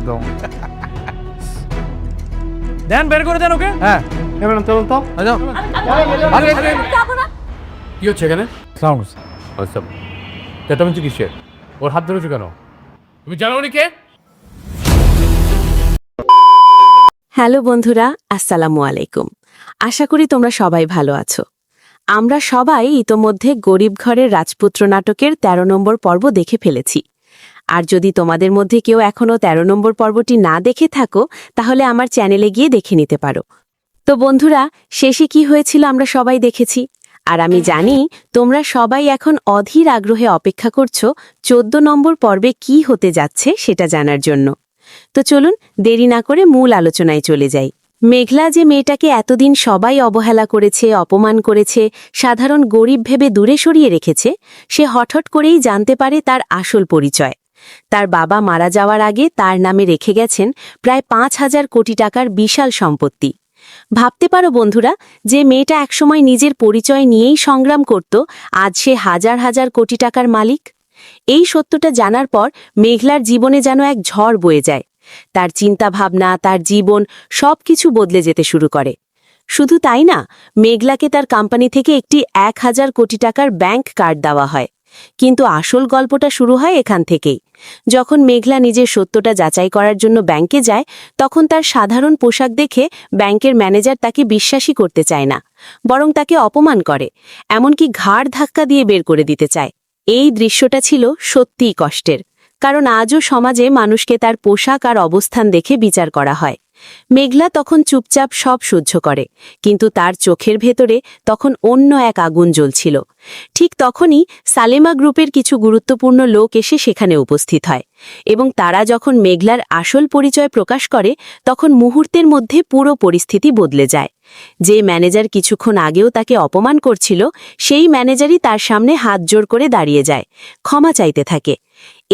একদম। দেন বের করে দেন ওকে। হ্যাঁ ম্যাডাম চলুন তো। কি হচ্ছে এখানে? সাউন্ড আচ্ছা, চেঁচামেচি কিসের? ওর হাত ধরেছো কেন? তুমি জানো উনি কে? হ্যালো বন্ধুরা, আসসালামু আলাইকুম। আশা করি তোমরা সবাই ভালো আছো। আমরা সবাই ইতোমধ্যে গরিব ঘরের রাজপুত্র নাটকের ১৩ নম্বর পর্ব দেখে ফেলেছি। আর যদি তোমাদের মধ্যে কেউ এখনও ১৩ নম্বর পর্বটি না দেখে থাকো, তাহলে আমার চ্যানেলে গিয়ে দেখে নিতে পারো। তো বন্ধুরা, শেষে কি হয়েছিল আমরা সবাই দেখেছি। আর আমি জানি তোমরা সবাই এখন অধীর আগ্রহে অপেক্ষা করছো ১৪ নম্বর পর্বে কি হতে যাচ্ছে সেটা জানার জন্য। তো চলুন দেরি না করে মূল আলোচনায় চলে যাই। মেঘলা যে মেয়েটাকে এতদিন সবাই অবহেলা করেছে, অপমান করেছে, সাধারণ গরিব ভেবে দূরে সরিয়ে রেখেছে, সে হঠাৎ করেই জানতে পারে তার আসল পরিচয়। তার বাবা মারা যাওয়ার আগে তার নামে রেখে গেছেন প্রায় ৫,০০০ কোটি টাকার বিশাল সম্পত্তি। ভাবতে পারো বন্ধুরা, যে মেয়েটা একসময় নিজের পরিচয় নিয়েই সংগ্রাম করত, আজ সে হাজার হাজার কোটি টাকার মালিক। এই সত্যটা জানার পর মেঘলার জীবনে যেন এক ঝড় বয়ে যায়। তার চিন্তাভাবনা, তার জীবন সবকিছু বদলে যেতে শুরু করে। শুধু তাই না, মেঘলাকে তার কোম্পানি থেকে একটি ১,০০০ কোটি টাকার ব্যাংক কার্ড দেওয়া হয়। কিন্তু আসল গল্পটা শুরু হয় এখান থেকেই। যখন মেঘলা নিজের সত্যটা যাচাই করার জন্য ব্যাংকে যায়, তখন তার সাধারণ পোশাক দেখে ব্যাংকের ম্যানেজার তাকে বিশ্বাসই করতে চায় না, বরং তাকে অপমান করে, এমনকি ঘাড় ধাক্কা দিয়ে বের করে দিতে চায়। এই দৃশ্যটা ছিল সত্যিই কষ্টের, কারণ আজও সমাজে মানুষকে তার পোশাক আর অবস্থান দেখে বিচার করা হয়। মেঘলা তখন চুপচাপ সব সহ্য করে, কিন্তু তার চোখের ভেতরে তখন অন্য এক আগুন জ্বলছিল। ঠিক তখনই সালেমা গ্রুপের কিছু গুরুত্বপূর্ণ লোক এসে সেখানে উপস্থিত হয়, এবং তারা যখন মেঘলার আসল পরিচয় প্রকাশ করে, তখন মুহূর্তের মধ্যে পুরো পরিস্থিতি বদলে যায়। যে ম্যানেজার কিছুক্ষণ আগেও তাকে অপমান করছিল, সেই ম্যানেজারই তার সামনে হাত জোর করে দাঁড়িয়ে যায়, ক্ষমা চাইতে থাকে।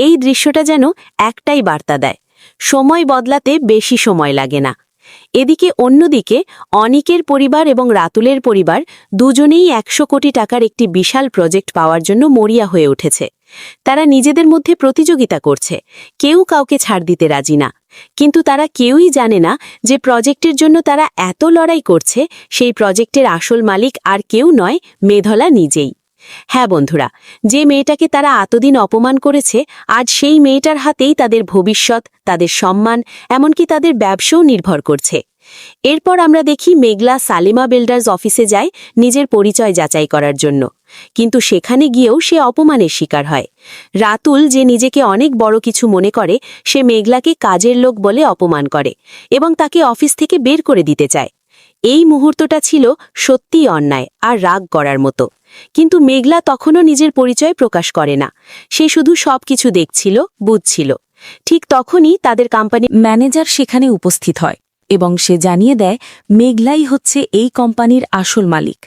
এই দৃশ্যটা যেন একটাই বার্তা দেয়, সময় বদলাতে বেশি সময় লাগে না। এদিকে অন্যদিকে অনিকের পরিবার এবং রাতুলের পরিবার দুজনেই ১০০ কোটি টাকার একটি বিশাল প্রজেক্ট পাওয়ার জন্য মরিয়া হয়ে উঠেছে। তারা নিজেদের মধ্যে প্রতিযোগিতা করছে, কেউ কাউকে ছাড় দিতে রাজি না। কিন্তু তারা কেউই জানে না যে প্রজেক্টের জন্য তারা এত লড়াই করছে, সেই প্রজেক্টের আসল মালিক আর কেউ নয়, মেধলা নিজেই। হ্যাঁ বন্ধুরা, যে মেয়েটাকে তারা এতদিন অপমান করেছে, আজ সেই মেয়েটার হাতেই তাদের ভবিষ্যৎ, তাদের সম্মান, এমনকি তাদের ব্যবসাও নির্ভর করছে। এরপর আমরা দেখি মেঘলা সালেমা বিল্ডার্স অফিসে যায় নিজের পরিচয় যাচাই করার জন্য। কিন্তু সেখানে গিয়েও সে অপমানের শিকার হয়। রাতুল, যে নিজেকে অনেক বড় কিছু মনে করে, সে মেঘলাকে কাজের লোক বলে অপমান করে এবং তাকে অফিস থেকে বের করে দিতে চায়। এই মুহূর্তটা ছিল সত্যিই অন্যায় আর রাগ করার মতো। কিন্তু মেঘলা তখনও নিজের পরিচয় প্রকাশ করে না, সে শুধু সবকিছু দেখছিল, বুঝছিল। ঠিক তখনই তাদের কোম্পানি ম্যানেজার সেখানে উপস্থিত হয় এবং সে জানিয়ে দেয় মেঘলাই হচ্ছে এই কোম্পানির আসল মালিক।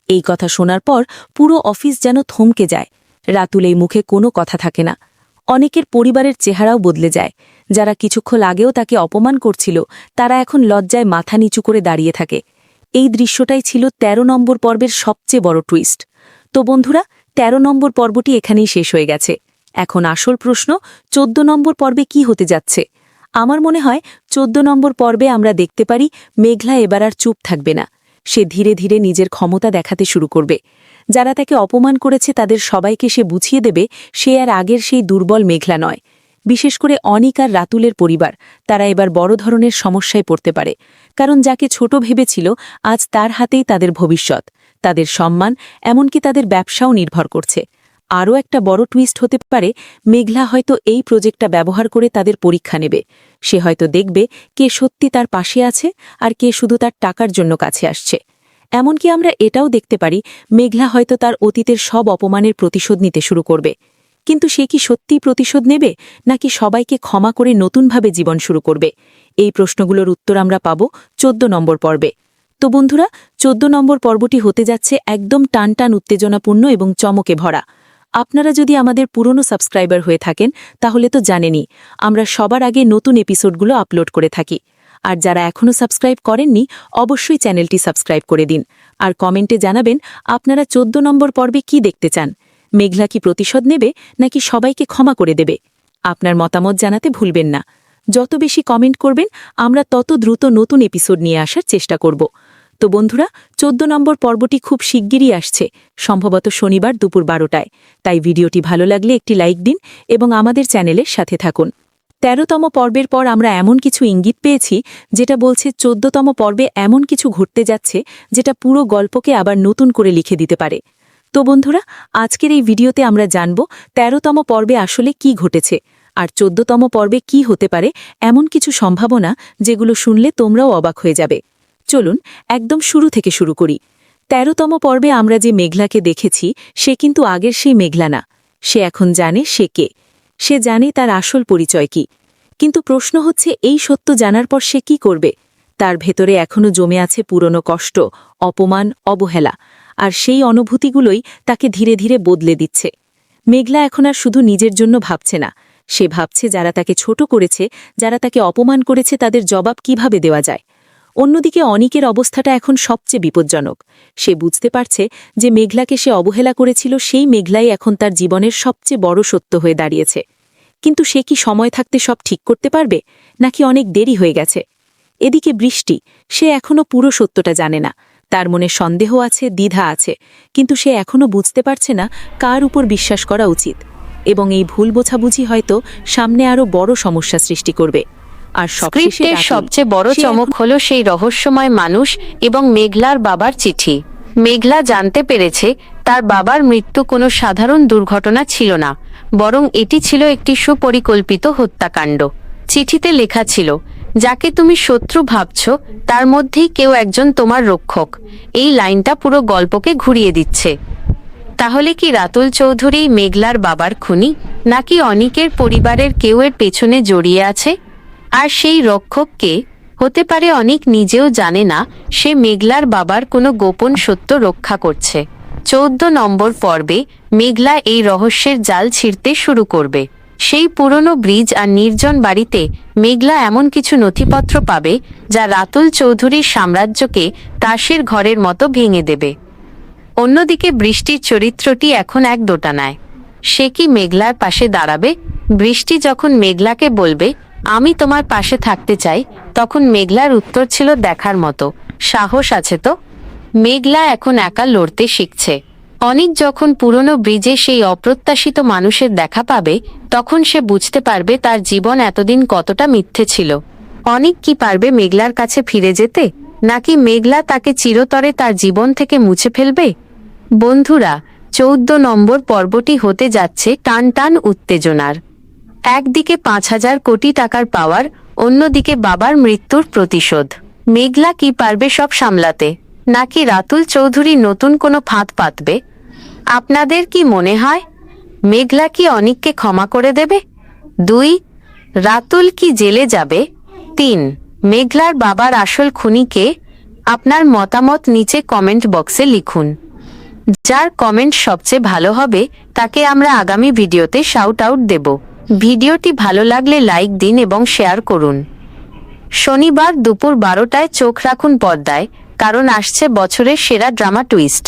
এই কথা শোনার পর পুরো অফিস যেন থমকে যায়। রাতুল এই মুখে কোনো কথা থাকে না। অনেকের পরিবারের চেহারাও বদলে যায়। যারা কিছুক্ষণ আগেও তাকে অপমান করছিল, তারা এখন লজ্জায় মাথা নিচু করে দাঁড়িয়ে থাকে। এই দৃশ্যটাই ছিল ১৩ নম্বর পর্বের সবচেয়ে বড় টুইস্ট। তো বন্ধুরা, ১৩ নম্বর পর্বটি এখানেই শেষ হয়ে গেছে। এখন আসল প্রশ্ন, ১৪ নম্বর পর্বে কি হতে যাচ্ছে? আমার মনে হয় ১৪ নম্বর পর্বে আমরা দেখতে পারি মেঘলা এবার আর চুপ থাকবে না। সে ধীরে ধীরে নিজের ক্ষমতা দেখাতে শুরু করবে। যারা তাকে অপমান করেছে তাদের সবাইকে সে বুঝিয়ে দেবে সে আর আগের সেই দুর্বল মেঘলা নয়। বিশেষ করে অনিক আর রাতুলের পরিবার, তারা এবার বড় ধরনের সমস্যায় পড়তে পারে, কারণ যাকে ছোট ভেবেছিল, আজ তার হাতেই তাদের ভবিষ্যৎ, তাদের সম্মান, এমনকি তাদের ব্যবসাও নির্ভর করছে। আরও একটা বড় টুইস্ট হতে পারে, মেঘলা হয়তো এই প্রজেক্টটা ব্যবহার করে তাদের পরীক্ষা নেবে। সে হয়তো দেখবে কে সত্যি তার পাশে আছে আর কে শুধু তার টাকার জন্য কাছে আসছে। এমনকি আমরা এটাও দেখতে পারি, মেঘলা হয়তো তার অতীতের সব অপমানের প্রতিশোধ নিতে শুরু করবে। কিন্তু সে কি সত্যিই প্রতিশোধ নেবে, নাকি সবাইকে ক্ষমা করে নতুনভাবে জীবন শুরু করবে? এই প্রশ্নগুলোর উত্তর আমরা পাব ১৪ নম্বর পর্বে। তো বন্ধুরা, ১৪ নম্বর পর্বটি হতে যাচ্ছে একদম টানটান উত্তেজনাপূর্ণ এবং চমকে ভরা। আপনারা যদি আমাদের পুরনো সাবস্ক্রাইবার হয়ে থাকেন, তাহলে তো জানেনই আমরা সবার আগে নতুন এপিসোডগুলো আপলোড করে থাকি। আর যারা এখনও সাবস্ক্রাইব করেননি, অবশ্যই চ্যানেলটি সাবস্ক্রাইব করে দিন। আর কমেন্টে জানাবেন আপনারা ১৪ নম্বর পর্বে কি দেখতে চান। মেঘলা কি প্রতিশোধ নেবে, নাকি সবাইকে ক্ষমা করে দেবে? আপনার মতামত জানাতে ভুলবেন না। যত বেশি কমেন্ট করবেন আমরা তত দ্রুত নতুন এপিসোড নিয়ে আসার চেষ্টা করব। তো বন্ধুরা, 14 নম্বর পর্বটি খুব শিগগিরই আসছে, সম্ভবত শনিবার দুপুর 12টায়। তাই ভিডিওটি ভালো লাগলে একটি লাইক দিন এবং আমাদের চ্যানেলের সাথে থাকুন। 13তম পর্বের পর আমরা এমন কিছু ইঙ্গিত পেয়েছি যেটা বলছে 14তম পর্বে এমন কিছু ঘটতে যাচ্ছে যেটা পুরো গল্পকে আবার নতুন করে লিখে দিতে পারে। তো বন্ধুরা, আজকের এই ভিডিওতে আমরা জানব 13তম পর্বে আসলে কি ঘটেছে আর 14তম পর্বে কি হতে পারে এমন কিছু সম্ভাবনা যেগুলো শুনলে তোমরাও অবাক হয়ে যাবে। চলুন একদম শুরু থেকে শুরু করি। 13তম পর্বে আমরা যে মেঘলাকে দেখেছি সে কিন্তু আগের সেই মেঘলা না। সে এখন জানে সে কে, সে জানে তার আসল পরিচয় কি। কিন্তু প্রশ্ন হচ্ছে, এই সত্য জানার পর সে কি করবে? তার ভেতরে এখনও জমে আছে পুরনো কষ্ট, অপমান, অবহেলা, আর সেই অনুভূতিগুলোই তাকে ধীরে ধীরে বদলে দিচ্ছে। মেঘলা এখন আর শুধু নিজের জন্য ভাবছে না, সে ভাবছে যারা তাকে ছোট করেছে, যারা তাকে অপমান করেছে তাদের জবাব কিভাবে দেওয়া যায়। অন্যদিকে অনিকের অবস্থাটা এখন সবচেয়ে বিপজ্জনক। সে বুঝতে পারছে যে মেঘলাকে সে অবহেলা করেছিল, সেই মেঘলাই এখন তার জীবনের সবচেয়ে বড় সত্য হয়ে দাঁড়িয়েছে। কিন্তু সে কি সময় থাকতে সব ঠিক করতে পারবে, নাকি অনেক দেরি হয়ে গেছে? এদিকে বৃষ্টি, সে এখনও পুরো সত্যটা জানে না। তার মনে সন্দেহ আছে, দ্বিধা আছে, কিন্তু সে এখনও বুঝতে পারছে না কার উপর বিশ্বাস করা উচিত। এবং এই ভুল বোঝাবুঝি হয়তো সামনে আরও বড় সমস্যা সৃষ্টি করবে। আর স্ক্রিপ্টের সবচেয়ে বড় চমক হলো সেই রহস্যময় মানুষ এবং মেঘলার বাবার চিঠি। মেঘলা জানতে পেরেছে তার বাবার মৃত্যু কোনো সাধারণ দুর্ঘটনা ছিল না, বরং এটি ছিল একটি সুপরিকল্পিত হত্যাকাণ্ড। চিঠিতে লেখা ছিল, যাকে তুমি শত্রু ভাবছ তার মধ্যেই কেউ একজন তোমার রক্ষক। এই লাইনটা পুরো গল্পকে ঘুরিয়ে দিচ্ছে। তাহলে কি রাতুল চৌধুরী মেঘলার বাবার খুনি, নাকি অনিকের পরিবারের কেউ এর পেছনে জড়িয়ে আছে? আর সেই রক্ষক কে হতে পারে অনিক নিজেও জানে না সে মেঘলার বাবার কোনো গোপন সত্য রক্ষা করছে। 14 নম্বর পর্বে মেঘলা এই রহস্যের জাল ছিঁড়তে শুরু করবে। সেই পুরনো ব্রিজ আর নির্জন বাড়িতে মেঘলা এমন কিছু নথিপত্র পাবে যা রাতুল চৌধুরীর সাম্রাজ্যকে তাসের ঘরের মতো ভেঙে দেবে। অন্যদিকে বৃষ্টির চরিত্রটি এখন এক দোটানায়। সে কি মেঘলার পাশে দাঁড়াবে? বৃষ্টি যখন মেঘলাকে বলবে, আমি তোমার পাশে থাকতে চাই, তখন মেঘলার উত্তর ছিল দেখার মতো, সাহস আছে তো? মেঘলা এখন একা লড়তে শিখছে। অনিক যখন পুরনো ব্রিজে সেই অপ্রত্যাশিত মানুষের দেখা পাবে, তখন সে বুঝতে পারবে তার জীবন এতদিন কতটা মিথ্যে ছিল। অনিক কি পারবে মেঘলার কাছে ফিরে যেতে, নাকি মেঘলা তাকে চিরতরে তার জীবন থেকে মুছে ফেলবে? বন্ধুরা, 14 নম্বর পর্বটি হতে যাচ্ছে টান টান উত্তেজনার। একদিকে 5,000 কোটি টাকার পাওয়ার, অন্যদিকে বাবার মৃত্যুর প্রতিশোধ। মেঘলা কি পারবে সব সামলাতে, নাকি রাতুল চৌধুরী নতুন কোনো ফাঁদ পাতবে? আপনাদের কি মনে হয়, মেঘলা কি অনিককে ক্ষমা করে দেবে? 2. রাতুল কি জেলে যাবে? 3. মেঘলার বাবার আসল খুনি কে? আপনার মতামত নিচে কমেন্ট বক্সে লিখুন। যার কমেন্ট সবচেয়ে ভালো হবে তাকে আমরা আগামী ভিডিওতে শাউট আউট দেব। ভিডিওটি ভালো লাগলে লাইক দিন এবং শেয়ার করুন। শনিবার দুপুর 12টায় চোখ রাখুন পর্দায়, কারণ আসছে বছরের সেরা ড্রামা টুইস্ট।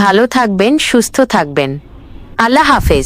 ভালো থাকবেন, সুস্থ থাকবেন। আল্লাহ হাফেজ।